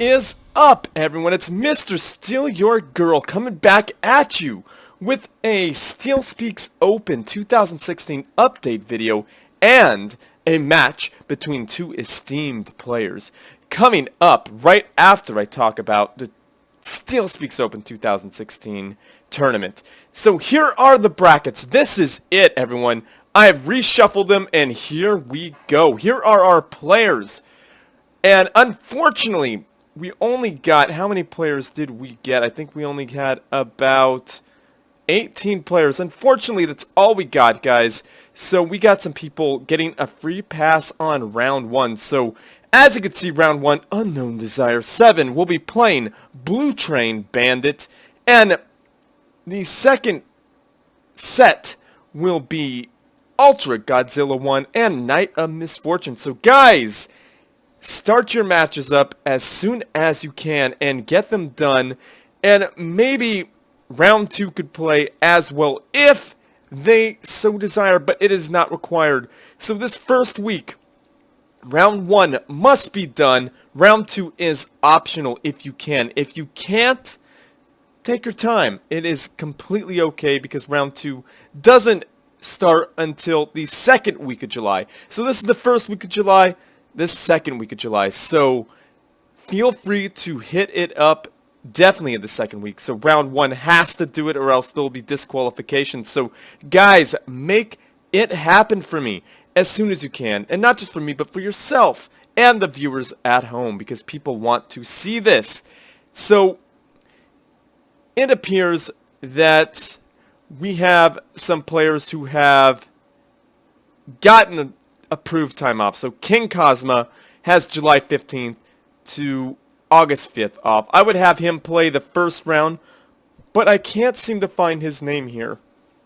is up, everyone? It's Mr.StealUrGurl coming back at you with a StealSpeaks Open 2016 update video and a match between two esteemed players. Coming up right after I talk about the StealSpeaks Open 2016 tournament. So here are the brackets. This is it, everyone. I have reshuffled them, and here we go. Here are our players. And unfortunately, we only got, how many players did we get? I think we only had about 18 players. Unfortunately, that's all we got, guys. So we got some people getting a free pass on round 1. So as you can see, round 1, Unknown Desire 7 will be playing Blue Train Bandit. And the second set will be Ultra Godzilla 1 and NiteofMisfortune. So guys, start your matches up as soon as you can and get them done. And maybe round 2 could play as well if they so desire, but it is not required. So this first week, round 1 must be done. Round 2 is optional if you can. If you can't, take your time. It is completely okay because round 2 doesn't start until the second week of July. So this is the first week of July, this second week of July. So feel free to hit it up definitely in the second week. So round 1 has to do it or else there will be disqualification. So guys, make it happen for me as soon as you can. And not just for me, but for yourself and the viewers at home, because people want to see this. So it appears that we have some players who have gotten an approved time off. So King Cosma has July 15th to August 5th off. I would have him play the first round, but I can't seem to find his name here.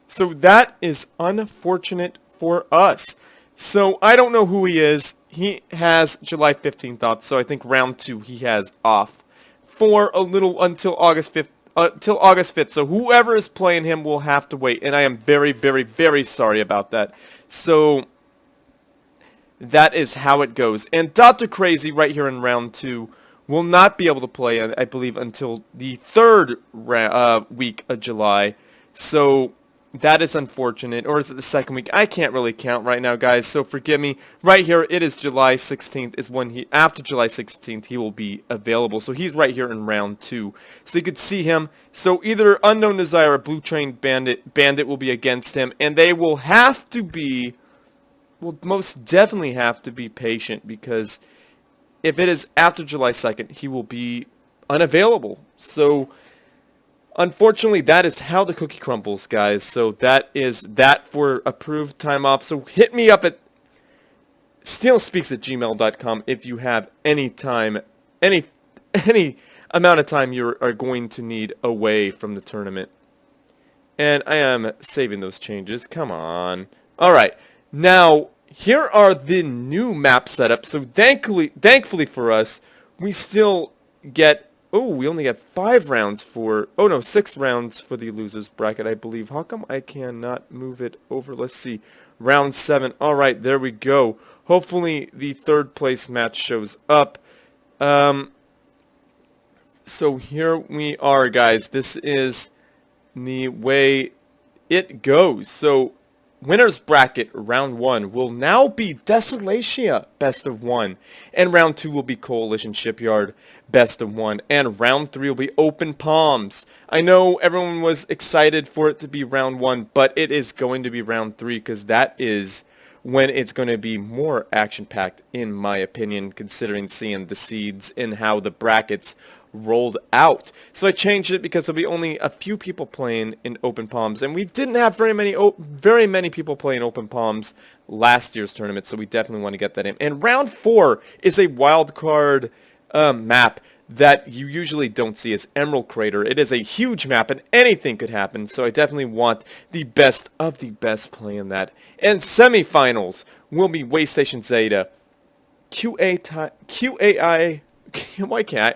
So that is unfortunate for us. So I don't know who he is. He has July 15th off, so I think round 2 he has off for a little until August 5th. Till August 5th, so whoever is playing him will have to wait, and I am very, very, very sorry about that. So that is how it goes. And Dr. Crazy right here in round 2 will not be able to play, I believe, until the third week of July. So that is unfortunate. Or is it the second week? I can't really count right now, guys, so forgive me. Right here, it is July 16th is when he, after July 16th, he will be available. So he's right here in round 2. So you could see him. So either Unknown Desire or Blue Train Bandit will be against him. And they will have to be, will most definitely have to be patient, because if it is after July 2nd, he will be unavailable. So unfortunately, that is how the cookie crumbles, guys. So that is that for approved time off. So hit me up at StealSpeaks@gmail.com if you have any time, any amount of time you are going to need away from the tournament. And I am saving those changes. Come on. All right. Now, here are the new map setups. So thankfully for us, we still get, oh, we only have 5 rounds for, oh no, 6 rounds for the losers bracket, I believe. How come I cannot move it over? Let's see. Round 7. All right, there we go. Hopefully the third place match shows up. So here we are, guys. This is the way it goes. So winners bracket round 1 will now be Desolatia best of 1, and round 2 will be Coalition Shipyard best of 1, and round 3 will be Open Palms. I know everyone was excited for it to be round 1, but it is going to be round 3, because that is when it's going to be more action-packed, in my opinion, considering seeing the seeds and how the brackets rolled out. So I changed it because there'll be only a few people playing in Open Palms, and we didn't have very many people playing Open Palms last year's tournament, so we definitely want to get that in. And round 4 is a wild card map that you usually don't see. As Emerald Crater. It is a huge map and anything could happen, so I definitely want the best of the best playing that. And semifinals will be Waystation Zeta, QAI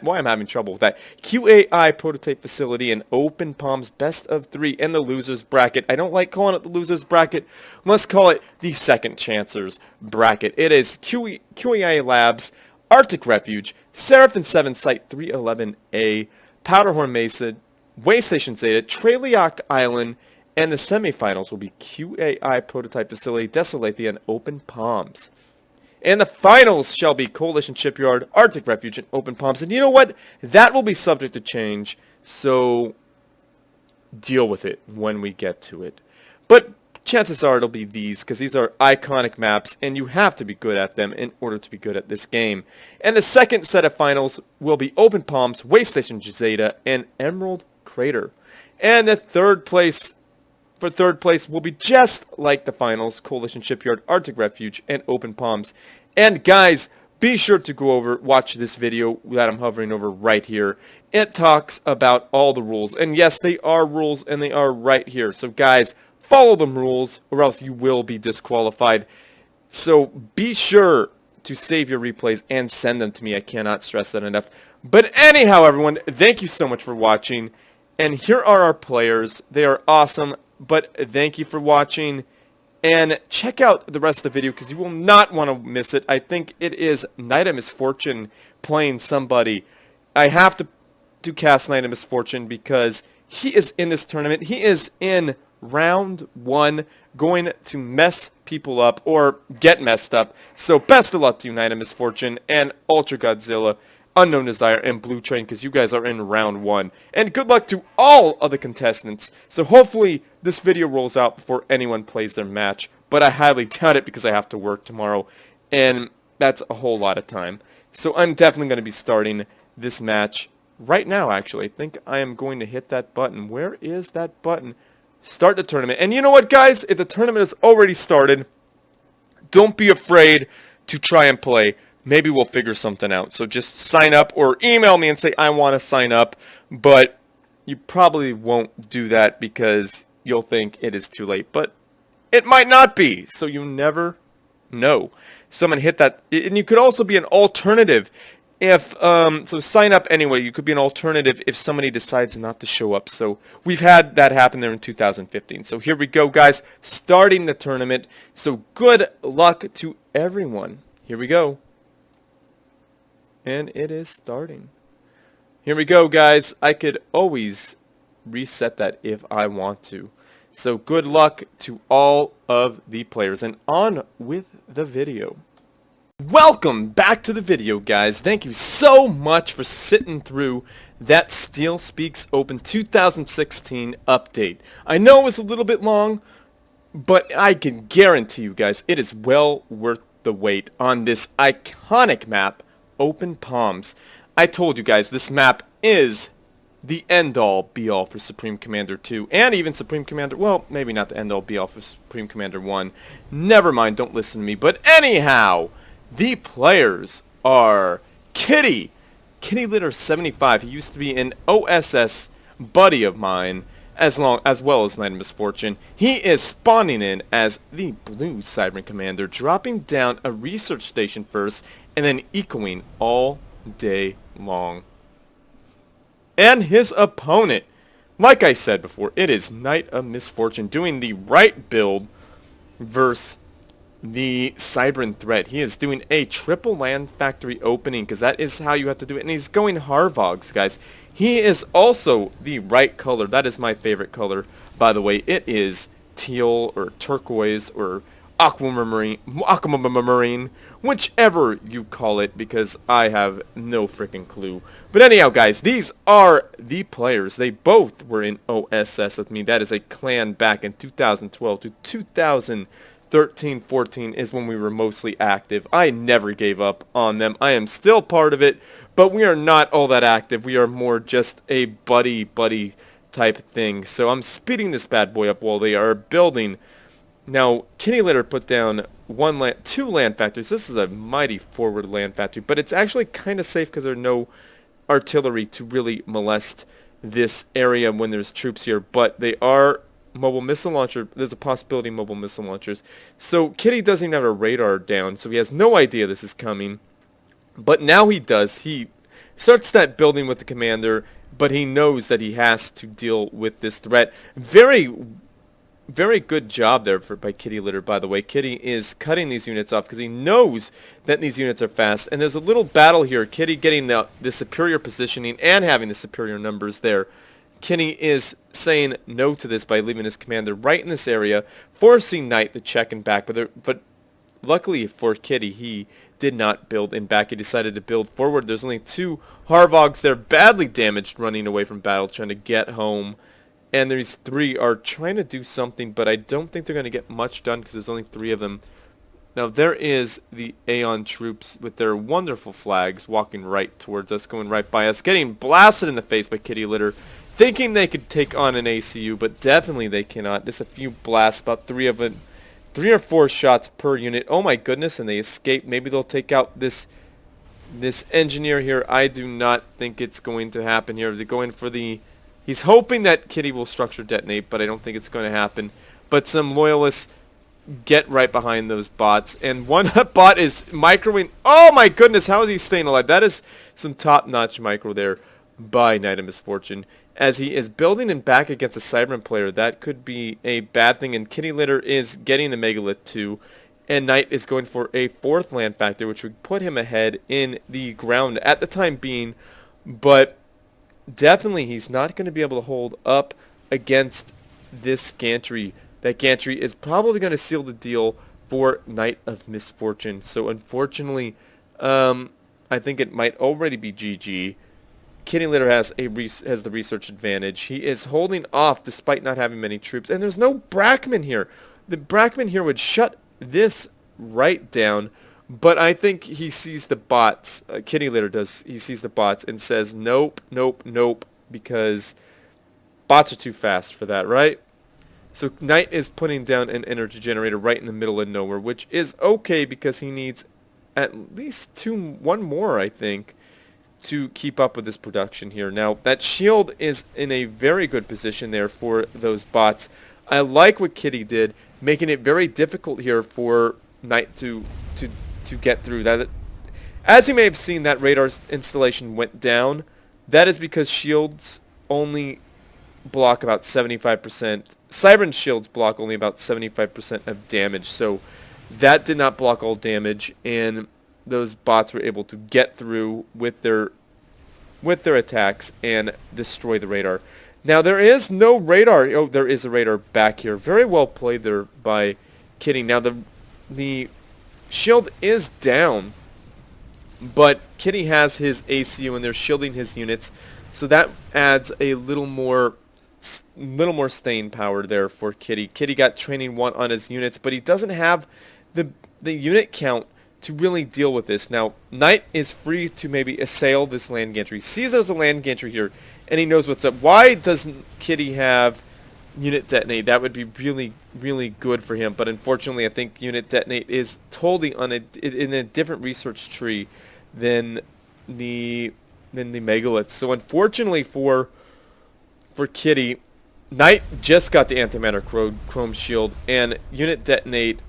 why I'm having trouble with that. QAI Prototype Facility and Open Palms Best of 3 and the Losers Bracket. I don't like calling it the Losers Bracket. Let's call it the Second Chancers Bracket. It is QAI Labs, Arctic Refuge, Seraphim 7 Site 311A, Powderhorn Mesa, Waystation Zeta, Traileac Island, and the semifinals will be QAI Prototype Facility, Desolathia, and Open Palms. And the finals shall be Coalition Shipyard, Arctic Refuge, and Open Palms. And you know what? That will be subject to change, so deal with it when we get to it. But chances are it'll be these, because these are iconic maps, and you have to be good at them in order to be good at this game. And the second set of finals will be Open Palms, Waystation Zeta, and Emerald Crater. And the third place will be just like the finals, Coalition Shipyard, Arctic Refuge, and Open Palms. And guys, be sure to go over, watch this video that I'm hovering over right here. It talks about all the rules. And yes, they are rules, and they are right here. So guys, follow them rules, or else you will be disqualified. So be sure to save your replays and send them to me. I cannot stress that enough. But anyhow, everyone, thank you so much for watching. And here are our players. They are awesome. But thank you for watching, and check out the rest of the video because you will not want to miss it. I think it is NiteofMisfortune playing somebody. I have to cast NiteofMisfortune because he is in this tournament. He is in round 1, going to mess people up or get messed up. So best of luck to you, NiteofMisfortune, and Ultra Godzilla, Unknown Desire, and Blue Train, because you guys are in round 1. And good luck to all of the contestants. So hopefully this video rolls out before anyone plays their match. But I highly doubt it because I have to work tomorrow. And that's a whole lot of time. So I'm definitely going to be starting this match right now, actually. I think I am going to hit that button. Where is that button? Start the tournament. And you know what, guys? If the tournament has already started, don't be afraid to try and play. Maybe we'll figure something out. So just sign up or email me and say, I want to sign up. But you probably won't do that because you'll think it is too late. But it might not be. So you never know. So I'm going to hit that. And you could also be an alternative. If so sign up anyway. You could be an alternative if somebody decides not to show up. So we've had that happen there in 2015. So here we go, guys. Starting the tournament. So good luck to everyone. Here we go. And it is starting. Here we go, guys. I could always reset that if I want to. So good luck to all of the players. And on with the video. Welcome back to the video, guys. Thank you so much for sitting through that StealSpeaks Open 2016 update. I know it was a little bit long, but I can guarantee you guys it is well worth the wait on this iconic map, Open Palms. I told you guys this map is the end-all be-all for Supreme Commander 2 and even Supreme Commander, well, maybe not the end-all be-all for Supreme Commander 1. Never mind, don't listen to me. But anyhow, the players are KittyLitter 75. He used to be an OSS buddy of mine, as well as NiteofMisfortune. He is spawning in as the Blue Cyber Commander, dropping down a research station first, and then ecoing all day long. And his opponent, like I said before, it is NiteofMisfortune doing the right build versus the Cybran threat. He is doing a triple land factory opening because that is how you have to do it. And he's going Harvogs, guys. He is also the right color. That is my favorite color, by the way. It is teal or turquoise or aquamarine, whichever you call it, because I have no freaking clue. But anyhow, guys, these are the players. They both were in OSS with me. That is a clan back in 2012 to 2013-14 is when we were mostly active. I never gave up on them. I am still part of it, but we are not all that active. We are more just a buddy type thing. So I'm speeding this bad boy up while they are building. Now, KittyLitter put down two land factories. This is a mighty forward land factory, but it's actually kind of safe because there are no artillery to really molest this area when there's troops here. But they are mobile missile launcher. There's a possibility mobile missile launchers. So Kitty doesn't even have a radar down, so he has no idea this is coming. But now he does. He starts that building with the commander, but he knows that he has to deal with this threat. Very very good job there by KittyLitter, by the way. Kitty is cutting these units off because he knows that these units are fast. And there's a little battle here. Kitty getting the superior positioning and having the superior numbers there. Kitty is saying no to this by leaving his commander right in this area, forcing Knight to check and back. But luckily for Kitty, he did not build in back. He decided to build forward. There's only 2 Harvogs there, badly damaged, running away from battle, trying to get home. And these 3 are trying to do something, but I don't think they're going to get much done because there's only 3 of them. Now there is the Aeon troops with their wonderful flags walking right towards us, going right by us, getting blasted in the face by KittyLitter, thinking they could take on an ACU, but definitely they cannot. Just a few blasts, about 3 or 4 shots per unit. Oh my goodness, and they escape. Maybe they'll take out this engineer here. I do not think it's going to happen here. They're going for the... He's hoping that Kitty will structure detonate, but I don't think it's going to happen. But some loyalists get right behind those bots. And one bot is microing. Oh my goodness, how is he staying alive? That is some top-notch micro there by NiteofMisfortune. As he is building and back against a Cyberman player, that could be a bad thing. And KittyLitter is getting the Megalith too. And Knight is going for a 4th land factor, which would put him ahead in the ground at the time being. But definitely he's not going to be able to hold up against this gantry. That gantry is probably going to seal the deal for NiteofMisfortune. So unfortunately, I think it might already be GG. KittyLitter has the research advantage. He is holding off despite not having many troops. And there's no Brackman here. The Brackman here would shut this right down. But I think he sees the bots. KittyLitter does. He sees the bots and says, nope, nope, nope, because bots are too fast for that, right? So Knight is putting down an energy generator right in the middle of nowhere, which is okay because he needs at least one more, I think, to keep up with this production here. Now, that shield is in a very good position there for those bots. I like what Kitty did, making it very difficult here for Knight to get through that. As you may have seen, that radar installation went down. That is because shields only block about 75%. Cyberman shields block only about 75% of damage, so that did not block all damage, and those bots were able to get through with their attacks and destroy the radar. Now there is no radar. Oh, there is a radar back here. Very well played there by Kitty. Now the shield is down, but Kitty has his ACU and they're shielding his units, so that adds a little more staying power there for Kitty. Kitty got training 1 on his units, but he doesn't have the unit count to really deal with this. Now, Knight is free to maybe assail this land gantry. He sees there's a land gantry here, and he knows what's up. Why doesn't Kitty have unit detonate? That would be really, really good for him. But unfortunately, I think unit detonate is totally in a different research tree than the megaliths. So unfortunately for Kitty, Knight just got the antimatter chrome shield, and unit detonate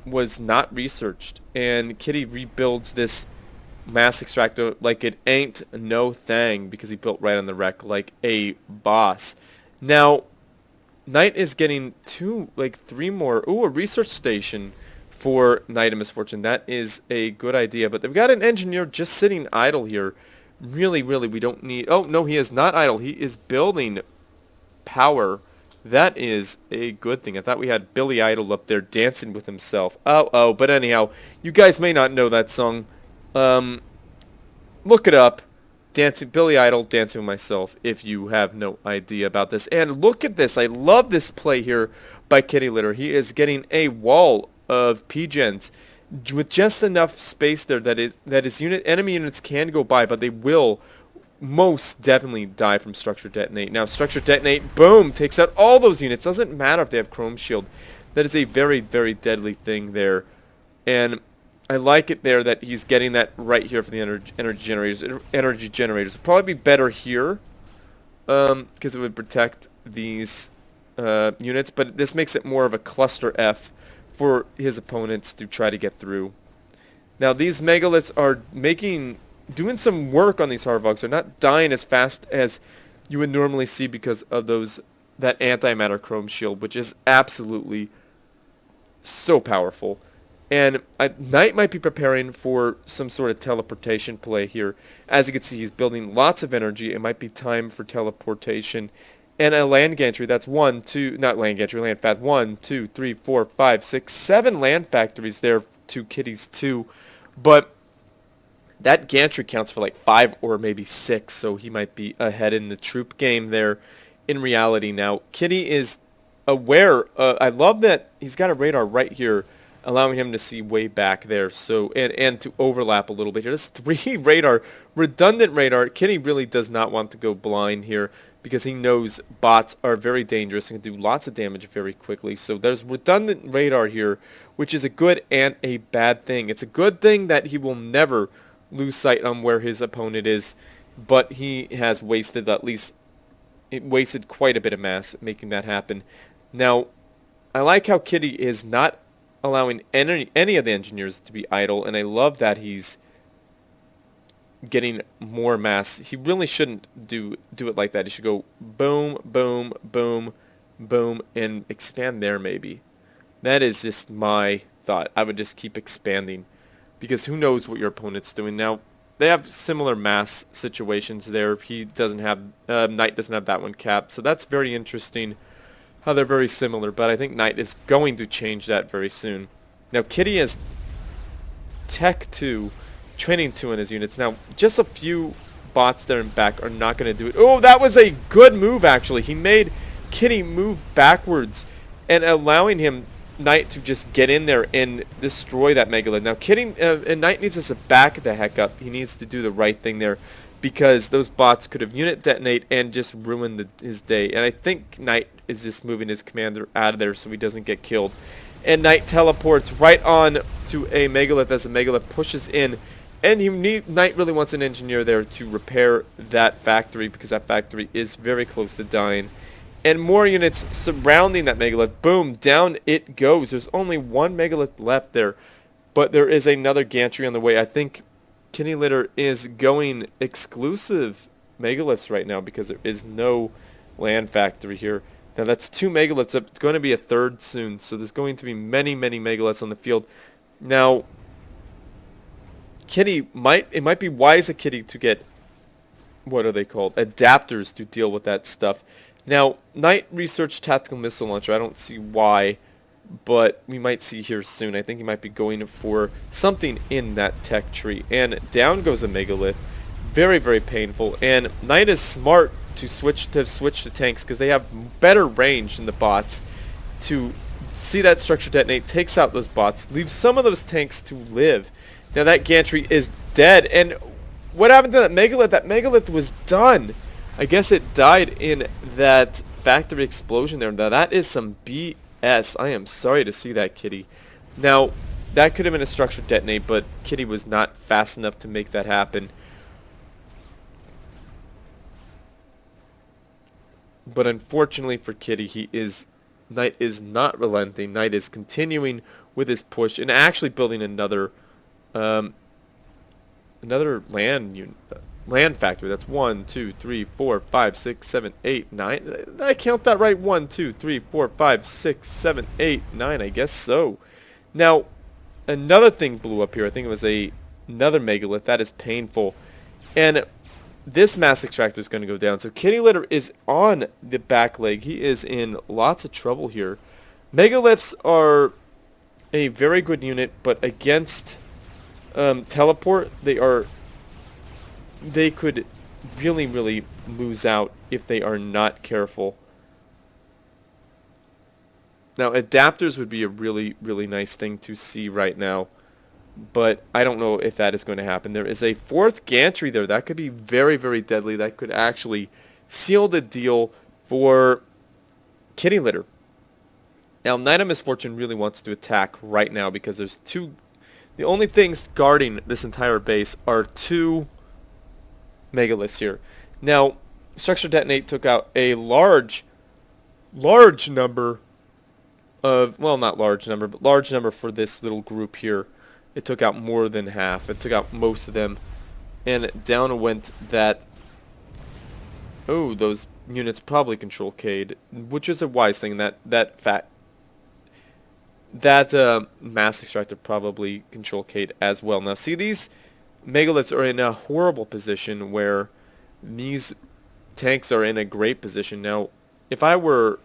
was not researched, and Kitty rebuilds this mass extractor like it ain't no thing because he built right on the wreck like a boss. Now, Knight is getting 3 more. Ooh, a research station for NiteofMisfortune. That is a good idea, but they've got an engineer just sitting idle here. Really, we don't need... Oh, no, he is not idle. He is building power. That is a good thing. I thought we had Billy Idol up there dancing with himself. Oh, but anyhow, you guys may not know that song. Look it up. Billy Idol, Dancing with Myself, if you have no idea about this. And look at this. I love this play here by KittyLitter. He is getting a wall of P-gens with just enough space there that his enemy units can go by, but they will most definitely die from structure detonate. Now structure detonate, boom, takes out all those units. Doesn't matter if they have chrome shield. That is a very, very deadly thing there. And I like it there that he's getting that right here for the energy generators. Energy generators would probably be better here because it would protect these units, but this makes it more of a cluster F for his opponents to try to get through. Now these megaliths are doing some work on these Harvogs. They're not dying as fast as you would normally see because of those that antimatter chrome shield, which is absolutely so powerful. And Knight might be preparing for some sort of teleportation play here. As you can see, he's building lots of energy. It might be time for teleportation. And a land gantry, that's not land gantry, land fast. 1, 2, 3, 4, 5, 6, 7 land factories there to Kitty's 2. But that gantry counts for like 5 or maybe 6, so he might be ahead in the troop game there in reality. Now, Kitty is aware. I love that he's got a radar right here, allowing him to see way back there, so and to overlap a little bit here. This 3 radar, redundant radar. Kitty really does not want to go blind here because he knows bots are very dangerous and can do lots of damage very quickly. So there's redundant radar here, which is a good and a bad thing. It's a good thing that he will never lose sight on where his opponent is, but he has wasted quite a bit of mass making that happen. Now, I like how Kitty is not allowing any of the engineers to be idle, and I love that he's getting more mass. He really shouldn't do it like that. He should go boom, boom, boom, boom, and expand there maybe. That is just my thought. I would just keep expanding, because who knows what your opponent's doing. Now, they have similar mass situations there. He doesn't have, Knight doesn't have that one capped, so that's very interesting how they're very similar, but I think Knight is going to change that very soon. Now, Kitty has Tech 2, Training 2 in his units. Now, just a few bots there in back are not going to do it. Oh, that was a good move, actually. He made Kitty move backwards and allowing Knight to just get in there and destroy that megalith. Now, Kitty and Knight needs to back the heck up. He needs to do the right thing there, because those bots could have unit detonate and just ruin his day. And I think Knight is just moving his commander out of there so he doesn't get killed. And Knight teleports right on to a megalith as the megalith pushes in. And Knight really wants an engineer there to repair that factory, because that factory is very close to dying. And more units surrounding that megalith. Boom, down it goes. There's only one megalith left there, but there is another gantry on the way. I think KittyLitter is going exclusive megaliths right now because there is no land factory here. Now that's 2 megaliths. It's going to be a 3rd soon, so there's going to be many, many megaliths on the field. Now, it might be wise of Kitty to get, what are they called? Adapters to deal with that stuff. Now, Knight researched tactical missile launcher. I don't see why, but we might see here soon. I think he might be going for something in that tech tree. And down goes a megalith. Very, very painful. And Knight is smart to switch to tanks, because they have better range than the bots. To see that structure detonate, takes out those bots, leaves some of those tanks to live. Now that gantry is dead. And what happened to that megalith? That megalith was done. I guess it died in that factory explosion there. Now that is some BS. I am sorry to see that, Kitty. Now, that could have been a structure detonate, but Kitty was not fast enough to make that happen. But unfortunately for Kitty, Knight is not relenting. Knight is continuing with his push and actually building another land factory. That's 1, 2, 3, 4, 5, 6, 7, 8, 9. Did I count that right? 1, 2, 3, 4, 5, 6, 7, 8, 9. I guess so. Now, another thing blew up here. I think it was another megalith. That is painful. And this mass extractor is going to go down. So KittyLitter is on the back leg. He is in lots of trouble here. Megaliths are a very good unit, but against teleport, they could really, really lose out if they are not careful. Now, adapters would be a really, really nice thing to see right now, but I don't know if that is going to happen. There is a 4th gantry there. That could be very, very deadly. That could actually seal the deal for KittyLitter. Now, NiteofMisfortune really wants to attack right now because there's 2... The only things guarding this entire base are 2 megaliths here. Now, Structure Detonate took out a large number of... Well, not large number, but large number for this little group here. It took out more than half. It took out most of them. And down went that Oh, those units probably control Cade, which is a wise thing. That mass extractor probably control Cade as well. Now, see, these megaliths are in a horrible position where these tanks are in a great position. Now, if I were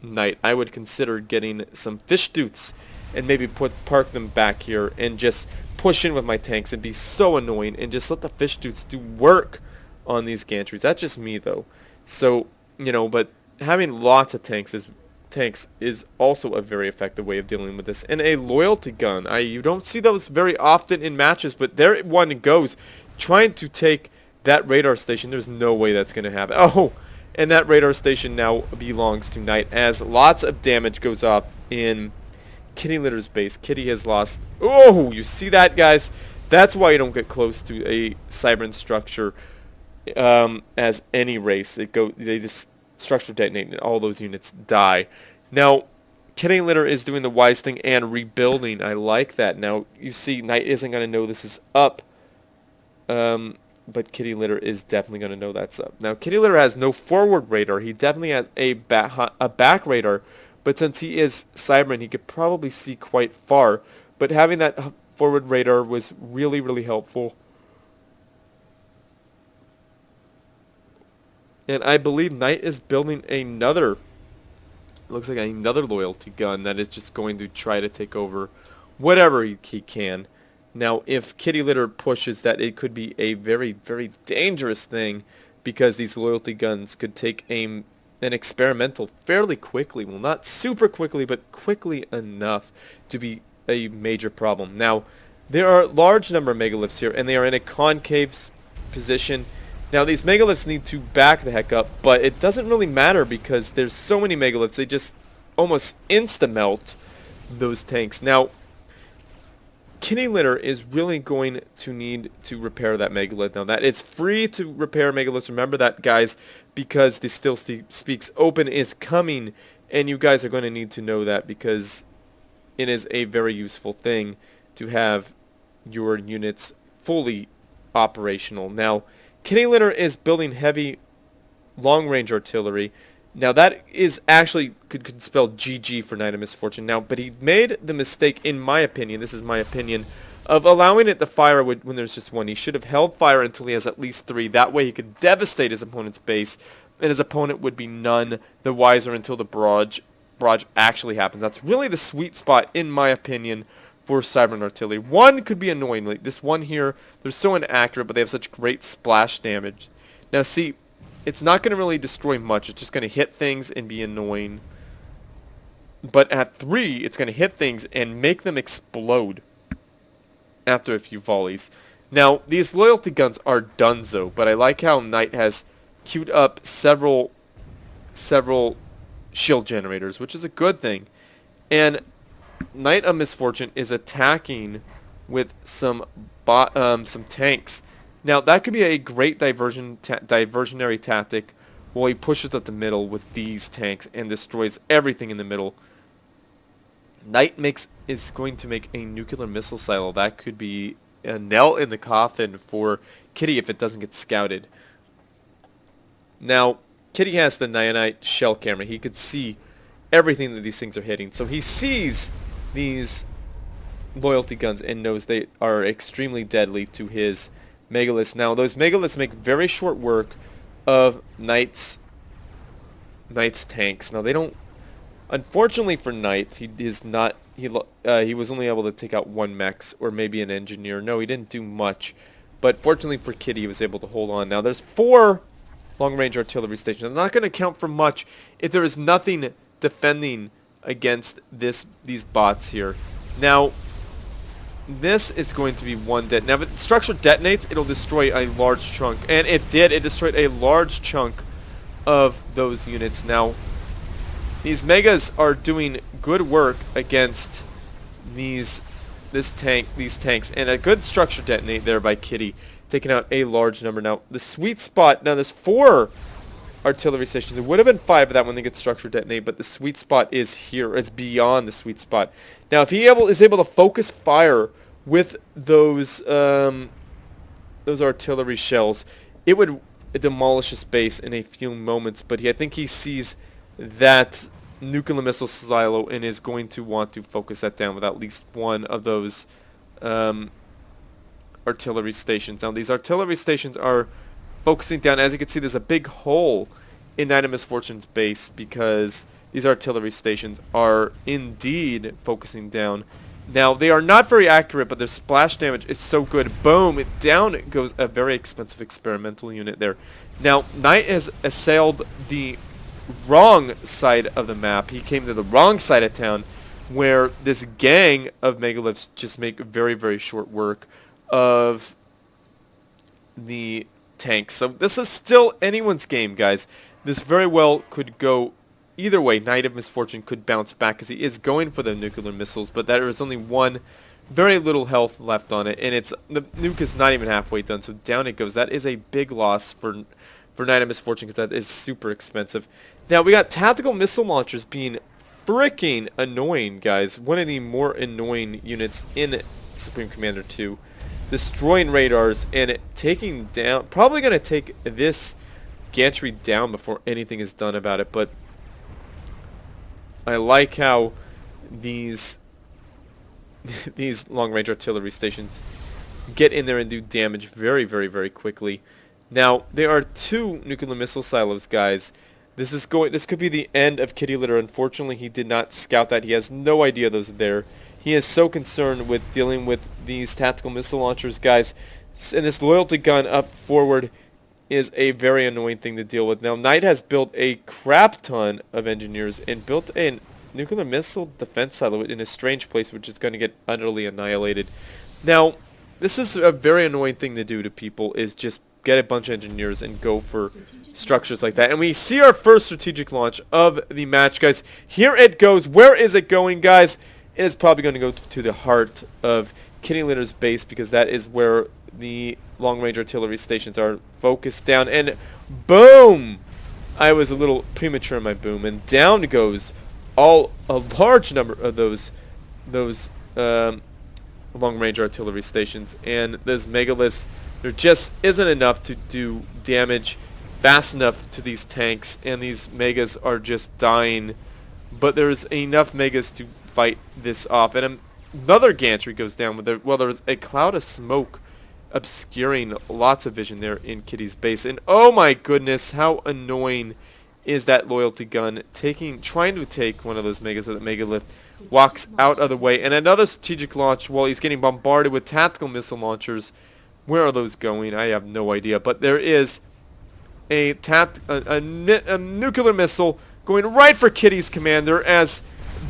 Knight, I would consider getting some fish dutes and maybe park them back here and just push in with my tanks and be so annoying and just let the fish dutes do work on these gantries. That's just me though. So, but having lots of tanks is also a very effective way of dealing with this. And a loyalty gun, you don't see those very often in matches, but there one goes, trying to take that radar station. There's no way that's going to happen. Oh, and that radar station now belongs to Knight, as lots of damage goes off in KittyLitter's base. Kitty has lost. Oh, you see that, guys? That's why you don't get close to a Cybran structure as any race. They just structure detonate and all those units die. Now, KittyLitter is doing the wise thing and rebuilding. I like that. Now, you see, Knight isn't going to know this is up. But KittyLitter is definitely going to know that's up. Now, KittyLitter has no forward radar. He definitely has a back radar. But since he is Cybran, he could probably see quite far. But having that forward radar was really, really helpful. And I believe Knight is building another, looks like another loyalty gun that is just going to try to take over whatever he can. Now, if KittyLitter pushes that, it could be a very, very dangerous thing, because these loyalty guns could take an experimental fairly quickly. Well, not super quickly, but quickly enough to be a major problem. Now, there are a large number of megaliths here, and they are in a concave position. Now, these megaliths need to back the heck up, but it doesn't really matter because there's so many megaliths, they just almost insta-melt those tanks. Now, KittyLitter is really going to need to repair that megalith. Now, that it's free to repair megaliths. Remember that, guys, because the StealSpeaks Open is coming, and you guys are going to need to know that, because it is a very useful thing to have your units fully operational. Now, KittyLitter is building heavy long-range artillery. Now, that is actually could spell GG for NiteofMisfortune. Now, but he made the mistake, in my opinion, this is my opinion, of allowing it to fire when there's just one. He should have held fire until he has at least 3. That way he could devastate his opponent's base, and his opponent would be none the wiser until the barrage actually happens. That's really the sweet spot, in my opinion, for Cybran artillery. One could be annoying. Like this one here, they're so inaccurate, but they have such great splash damage. Now, see, it's not going to really destroy much. It's just going to hit things and be annoying. But at 3, it's going to hit things and make them explode after a few volleys. Now, these loyalty guns are donezo, but I like how Knight has queued up several shield generators, which is a good thing. And NiteofMisfortune is attacking with some tanks. Now, that could be a great diversionary tactic while he pushes up the middle with these tanks and destroys everything in the middle. Knight is going to make a nuclear missile silo. That could be a nail in the coffin for Kitty if it doesn't get scouted. Now, Kitty has the Nyanite shell camera. He could see everything that these things are hitting. So he sees these loyalty guns and knows they are extremely deadly to his megaliths. Now, those megaliths make very short work of Knight's tanks. Now, they don't. Unfortunately for Knight, he is not. He was only able to take out 1 mech or maybe an engineer. No, he didn't do much. But fortunately for Kitty, he was able to hold on. Now, there's 4 long-range artillery stations. It's not going to count for much if there is nothing defending against these bots here. Now, this is going to be one detonate. Now, if the structure detonates, it'll destroy a large chunk. And it did. It destroyed a large chunk of those units. Now, these megas are doing good work against these tanks. And a good structure detonate there by Kitty, taking out a large number. Now, the sweet spot, now there's 4 artillery stations. It would have been 5 of that when they get structure detonate, but the sweet spot is here. It's beyond the sweet spot. Now, if he is able to focus fire with those artillery shells, it would demolish his base in a few moments, but I think he sees that nuclear missile silo and is going to want to focus that down with at least one of those artillery stations. Now these artillery stations are focusing down. As you can see, there's a big hole in Night of Misfortune's base because these artillery stations are indeed focusing down. Now they are not very accurate, but their splash damage is so good. Boom, down goes a very expensive experimental unit there. Now Knight has assailed the wrong side of the map. He came to the wrong side of town, where this gang of megaliths just make very, very short work of the tanks. So this is still anyone's game, guys. This very well could go either way. Night of Misfortune could bounce back because he is going for the nuclear missiles, but there is only one, very little health left on it, and the nuke is not even halfway done, so down it goes. That is a big loss for Night of Misfortune because that is super expensive. Now we got tactical missile launchers being freaking annoying, guys. One of the more annoying units in Supreme Commander 2. Destroying radars and taking down, probably going to take this gantry down before anything is done about it, but I like how these long-range artillery stations get in there and do damage very, very, very quickly. Now, there are 2 nuclear missile silos, guys. This could be the end of KittyLitter. Unfortunately, he did not scout that. He has no idea those are there. He is so concerned with dealing with these tactical missile launchers, guys. And this loyalty gun up forward is a very annoying thing to deal with. Now, Knight has built a crap ton of engineers and built a nuclear missile defense silo in a strange place, which is going to get utterly annihilated. Now, this is a very annoying thing to do to people, is just get a bunch of engineers and go for structures like that. And we see our first strategic launch of the match, guys. Here it goes. Where is it going, guys? It is probably going to go to the heart of KittyLitter's base because that is where the long-range artillery stations are focused down. And boom! I was a little premature in my boom. And down goes a large number of those long-range artillery stations. And those megaliths, there just isn't enough to do damage fast enough to these tanks. And these megas are just dying. But there's enough megas to fight this off. And another gantry goes down with well, there's a cloud of smoke obscuring lots of vision there in Kitty's base. And oh my goodness, how annoying is that loyalty gun trying to take one of those megas that megalith walks out of the way. And another strategic launch while he's getting bombarded with tactical missile launchers. Where are those going? I have no idea. But there is a nuclear missile going right for Kitty's commander as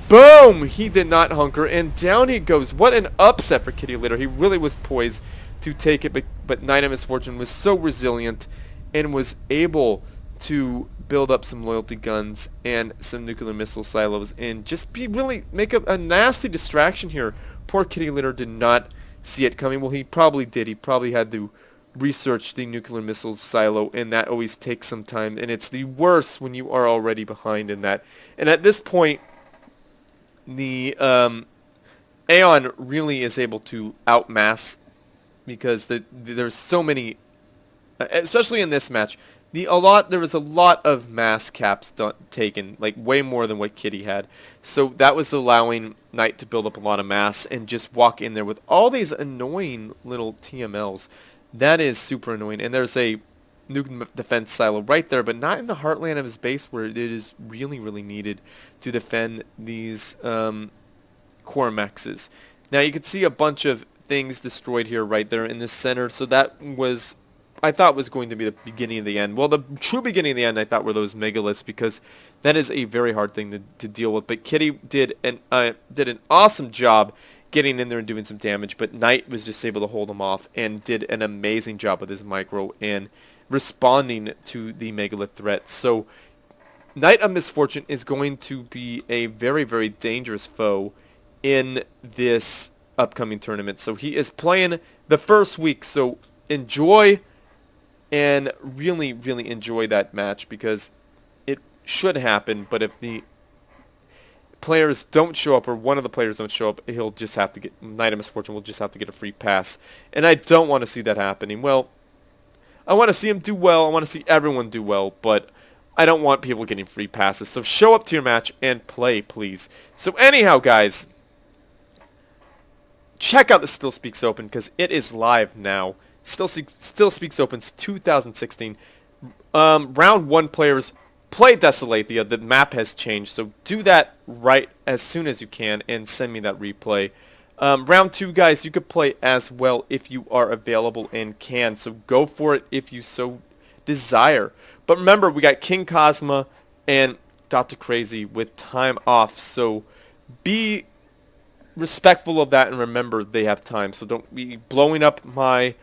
boom! He did not hunker, and down he goes. What an upset for KittyLitter. He really was poised to take it, but Night of Misfortune was so resilient and was able to build up some loyalty guns and some nuclear missile silos and just make a nasty distraction here. Poor KittyLitter did not see it coming. Well, he probably did. He probably had to research the nuclear missile silo, and that always takes some time, and it's the worst when you are already behind in that. And at this point, the Aeon really is able to outmass because there's so many, especially in this match, there was a lot of mass caps taken, like way more than what Kitty had. So that was allowing Knight to build up a lot of mass and just walk in there with all these annoying little TMLs. That is super annoying. And there's a nuke defense silo right there, but not in the heartland of his base where it is really, really needed to defend these core mexes. Now you can see a bunch of things destroyed here right there in the center, so that was, I thought, was going to be the beginning of the end. Well, the true beginning of the end I thought were those megaliths, because that is a very hard thing to deal with. But Kitty did an awesome job getting in there and doing some damage, but Knight was just able to hold him off and did an amazing job with his micro and responding to the megalith threat. So Night of Misfortune is going to be a very, very dangerous foe in this upcoming tournament. So he is playing the first week, so enjoy and really, really enjoy that match, because it should happen. But if the players don't show up, or one of the players don't show up, he'll just have to get, Night of Misfortune will just have to get a free pass. And I don't want to see that happening. Well, I want to see him do well. I want to see everyone do well, but I don't want people getting free passes. So show up to your match and play, please. So anyhow, guys, check out the StealSpeaks Open because it is live now. StealSpeaks Open's 2016. Round 1 players play Desolathia. The map has changed, so do that right as soon as you can and send me that replay. Round 2, guys, you could play as well if you are available and can, so go for it if you so desire. But remember, we got King Cosma and Dr. Crazy with time off, so be respectful of that and remember they have time. So don't be blowing up my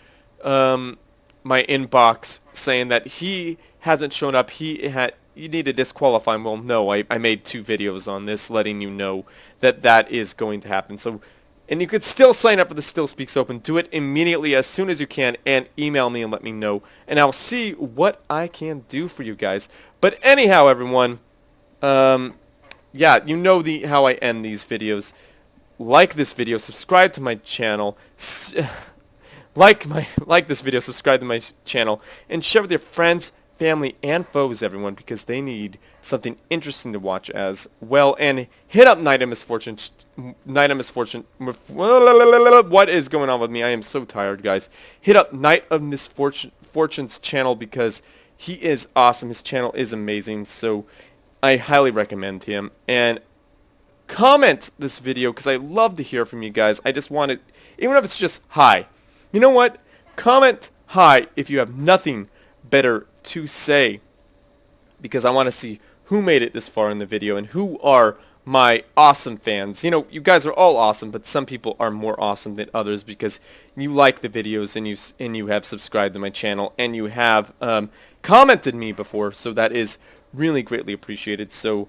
my inbox saying that he hasn't shown up. You need to disqualify him. Well, no, I made 2 videos on this letting you know that that is going to happen. So, and you could still sign up for the StealSpeaks Open. Do it immediately as soon as you can and email me and let me know. And I'll see what I can do for you guys. But anyhow, everyone, yeah, you know how I end these videos. Like this video, subscribe to my channel, like this video, subscribe to my channel, and share with your friends, family, and foes, everyone, because they need something interesting to watch as well. And hit up NiteofMisfortune. What is going on with me? I am so tired, guys. Hit up NiteofMisfortune's channel because he is awesome. His channel is amazing, so I highly recommend him. And comment this video because I love to hear from you guys. I just want to, even if it's just hi. You know what? Comment hi if you have nothing better to say, because I want to see who made it this far in the video and who are my awesome fans. You know, you guys are all awesome, but some people are more awesome than others because you like the videos and you have subscribed to my channel and you have commented me before, so that is really greatly appreciated. So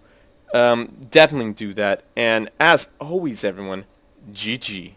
definitely do that. And as always, everyone, GG.